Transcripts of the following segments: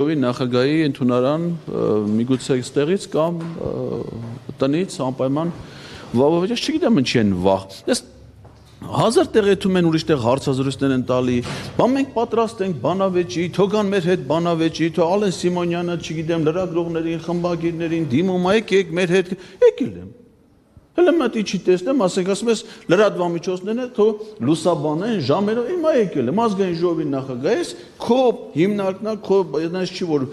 Նախագահի ընդունարան միգուցե ստեղից կամ տնից անպայման ես չգիտեմ ինչի են վախ։ Ես հազար տեղ եթում են ուրիշ տեղ հարցազրույցներ են տալի, բան մենք պատրաստ ենք բանավեճի, թո գան մեր հետ բանավեճի, թո Ալեն Սիմոնյանը, չգիտեմ, լրագրողներին, խմբագիրներին դիմում, եկեք մեր հետ, եկել եմ։ Հələ մտի չի տեսնեմ, ասում ես լրատվամիջոցներն թո լուսաբանեն ժամերով, հիմա եկել եմ ազգային ժողովի նախագահ ես, քո հիմնարկն է, քո այնպես չի որ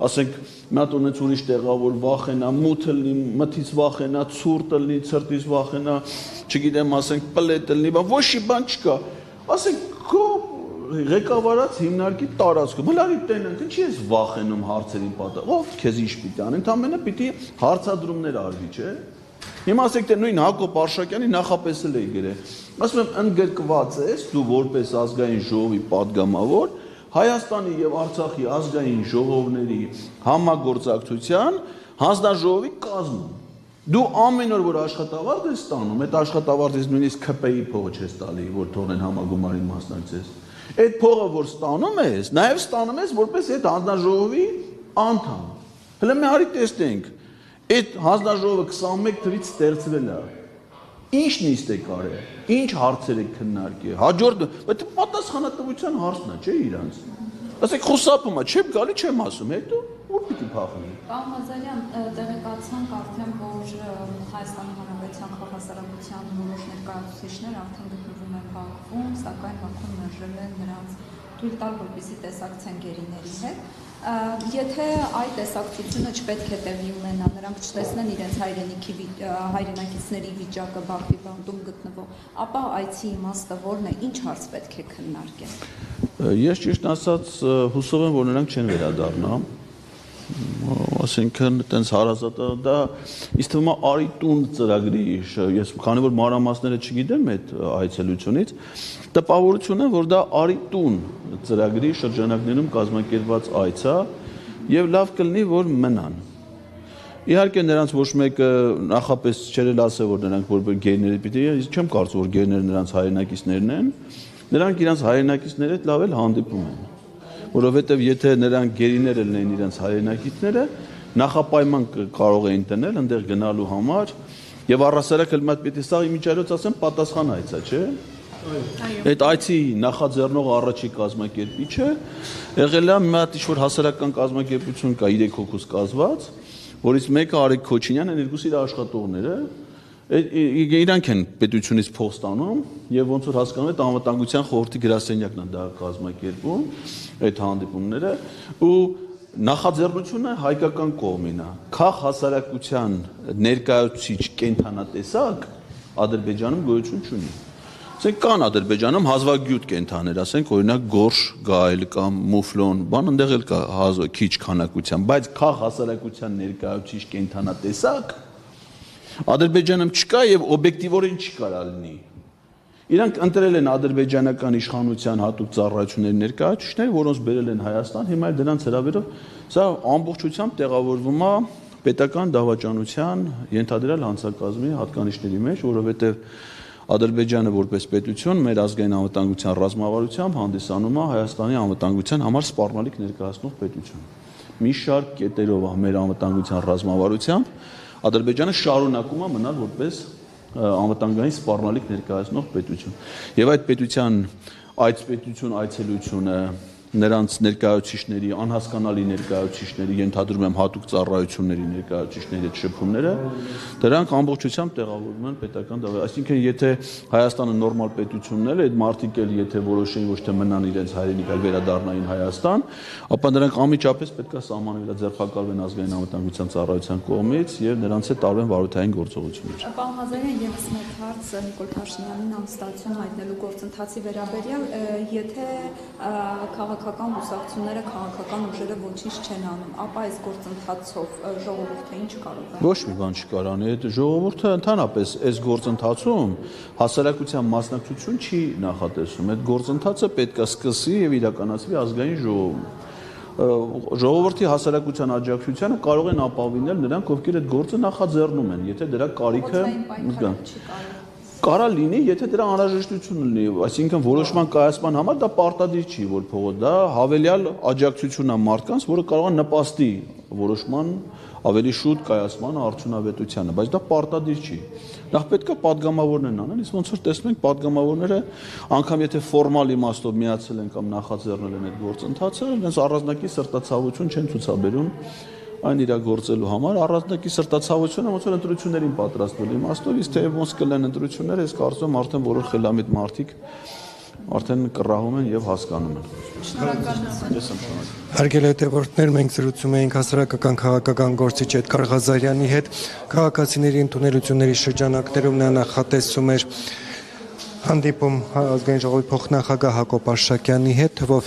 ասենք մի հատ ունեց ուրիշ տեղա որ վախենա, մութը լինի, մթից վախենա, ցուրտը լինի, ցրտից վախենա, չգիտեմ, ասենք պլետը լինի, բան ոչ մի բան չկա։ Ասենք քո ղեկավարած հիմնարկի տարածքում, հլարի տենանք, ինչի ես վախենում հարցերի պատասխան, ով քեզ ինչ պիտի անի, ընդամենը պիտի հարցադրումներ արվի, չէ՞։ Հիմա ասեք թե նույն Հակոբ Արշակյանի նախապես էլ էի գրել։ Ասում եմ ընդգրկված ես դու որպես ազգային ժողովի падգամավոր Հայաստանի եւ Արցախի ազգային ժողովների համագործակցության հանձնաժողովի կազմում։ Դու ամեն օր որ աշխատավարձ ես ստանում, այդ աշխատավարձից նույնիսկ ՔՊ-ի փողը չես տալի, որ թողնեն համագումարին մասնակցես։ Այդ փողը որ ստանում ես, նաեւ ստանում ես որպես այդ հանձնաժողովի անդամ։ Հələ մի արի տեսնենք։ Այդ հանձնաժողովը 21 թվականից ստեղծվել է։ Ինչ նիստ է կարել, ինչ հարցեր է քննարկել, հաջորդ, բայց պատասխանատվության հարցն է, չէ՞ իրանց։ Ասեք խուսափում է, չեմ գալի, չեմ ասում, հետո ուր պիտի փախնի։ Պարոն Ղազարյան, տեղեկացանք արդեն, որ Հայաստանի Հանրապետության քաղաքասարակության որոշ ներկայացուցիչներ արդեն գտնվում են Բաքվում, սակայն Բաքվում մերժել են նրանց թույլ տալ, որպեսզի տեսակցեն գերիների հետ։ Եթե այդ տեսակցությունը չպետք է տեղի ունենա, նրանք չտեսնեն իրենց հայրենակիցների վիճակը Բաքվի բանտում գտնվող, ապա այցի իմաստը որն է, ինչ հարց պետք է քննարկել։ Ես ճիշտ ասած հուսով եմ, որ նրանք չեն վերադառնա, ասենքն տենց հարազատ դա ինձ թվում է Արիտուն ծրագրի ես քանի որ մանրամասները չգիտեմ այդ այցելությունից տպավորություն է որ դա Արիտուն ծրագրի շրջանակներում կազմակերպված այց է եւ լավ կլինի որ մնան իհարկե նրանց ոչ մեկը նախապես չէր ասել որ նրանք որպես գերիներ պիտի ես չեմ կարծում որ գերիները նրանց հայրենակիցներն են նրանք իրենց հայրենակիցների հետ լավ էլ հանդիպում են որովհետև եթե նրանք գերիները լինեն իրենց հայրենակիցները նախապայման կարող էին տնել այնտեղ գնալու համար եւ առասարակ էլ մատ պիտի սա իմիջիայլոց ասեմ պատասխան այց է չէ այդ այցի նախաձեռնող առաջի կազմակերպիչը եղել է մի հատ ինչ-որ հասարակական կազմակերպություն կա 3 հոգուց կազմված որից մեկը Արեգ Քոչինյանն է երկուսը իր աշխատողները իրանք են պետությունից փող ստանում եւ ոնց որ հասկանում եք անվտանգության խորհրդի գրասենյակն է դա կազմակերպում այդ հանդիպումները ու նախաձեռնությունը հայկական կողմին է քաղ հասարակության ներկայացուցիչ կենթանատեսակ Ադրբեջանում գոյություն չունի ասենք կան Ադրբեջանում հազվագյուտ կենթաներ ասենք օրինակ գորշ գայլ կամ մուֆլոն բան այնտեղ էլ կա քիչ քանակության բայց քաղ հասարակության ներկայացուցիչ կենթանատեսակ Ադրբեջանում չկա եւ օբյեկտիվորեն չի կարա լինի Իրանք ընտրել են ադրբեջանական իշխանության հատուկ ծառայությունների ներկայացուցիչներ, որոնց բերել են Հայաստան, հիմա դրանց հրավերով սա ամբողջությամբ տեղավորվում է պետական դավաճանության ենթադրյալ հանցակազմի հատկանիշների մեջ, որովհետև Ադրբեջանը որպես պետություն մեր ազգային անվտանգության ռազմավարությամբ հանդիսանում է Հայաստանի անվտանգության համար սպառնալիք ներկայացնող պետություն։ Մի շարք կետերով մեր անվտանգության ռազմավարությամբ Ադրբեջանը շարունակում է մնալ որպես անվտանգային սպառնալիք ներկայացնող պետություն։ Եվ այդ պետության այցելությունը նրանց ներկայացուցիչների անհասկանալի ներկայացուցիչների ենթադրում եմ հատուկ ծառայությունների ներկայացուցիչների այդ շփումները դրանք ամբողջությամբ տեղավորվում են պետական դավաճանության այսինքն եթե Հայաստանը նորմալ պետությունն է այդ մարդիկ էլ եթե որոշեն ոչ թե մնան իրենց հայրենիք այլ վերադառնային Հայաստան ապա նրանք անմիջապես պետք է սահմանվի ձեռքակալվեն ազգային անվտանգության ծառայության կողմից եւ նրանց հետ տարվեն վարորդային գործողություններ Պարոն Ղազարյան եւս մեկ հարց Նիկոլ Փաշինյանին ամստացիոն հայտնելու գործընթացի վերաբերյալ եթե քաղաքական կուսակցությունները քաղաքական ուժերը ոչինչ չեն անում, ապա այս գործընթացով ժողովուրդը ինչ կարող է։ Ոչ մի բան չի կարող անի, այդ ժողովուրդը ընդհանրապես այս գործընթացում հասարակության մասնակցություն չի նախատեսում։ Այդ գործընթացը պետք է սկսի եւ իրականացվի ազգային ժողովում։ Ժողովրդի հասարակության աջակցությունը կարող են ապավինել նրանք, ովքեր այդ գործը նախաձեռնում են, եթե դրա կարիքը կա։ Կարա լինի, եթե դրա անհրաժեշտություն լինի, այսինքն որոշման կայացման համար դա պարտադիր չի, որ փողոց, դա հավելյալ աջակցությունն է մարդկանց, որը կարող է նպաստի որոշման ավելի շուտ կայացման արդյունավետությանը, բայց դա պարտադիր չի։ Նախ պետք է падգամավորներն անեն, իսկ ոնց որ տեսնում ենք, падգամավորները անգամ եթե ֆորմալ իմաստով միացել են կամ նախաձեռնել են այդ գործընթացը, այնպես առանձնակի սրտացավություն չեն ցուցաբերում այն իրագործելու համար, առանձնակի սրտացավությունը ոնց որ ընտրություններին պատրաստվելու իմաստով, իսկ թե ոնց կլեն ընտրությունները, ես կարծում եմ արդեն որոշ խելամիտ մարդիկ արդեն կռահում են եւ հասկանում են։ Շնորհակալություն։ Հարգելի հետևորդներ, մենք զրուցում էինք հասարակական քաղաքական գործիչ Էդգար Ղազարյանի հետ, քաղաքացիների ընդունելությունների շրջանակներում նա նախատեսում էր հանդիպում ազգային ժողովի փոխնախագահ Հակոբ Արշակյանի հետ, թվով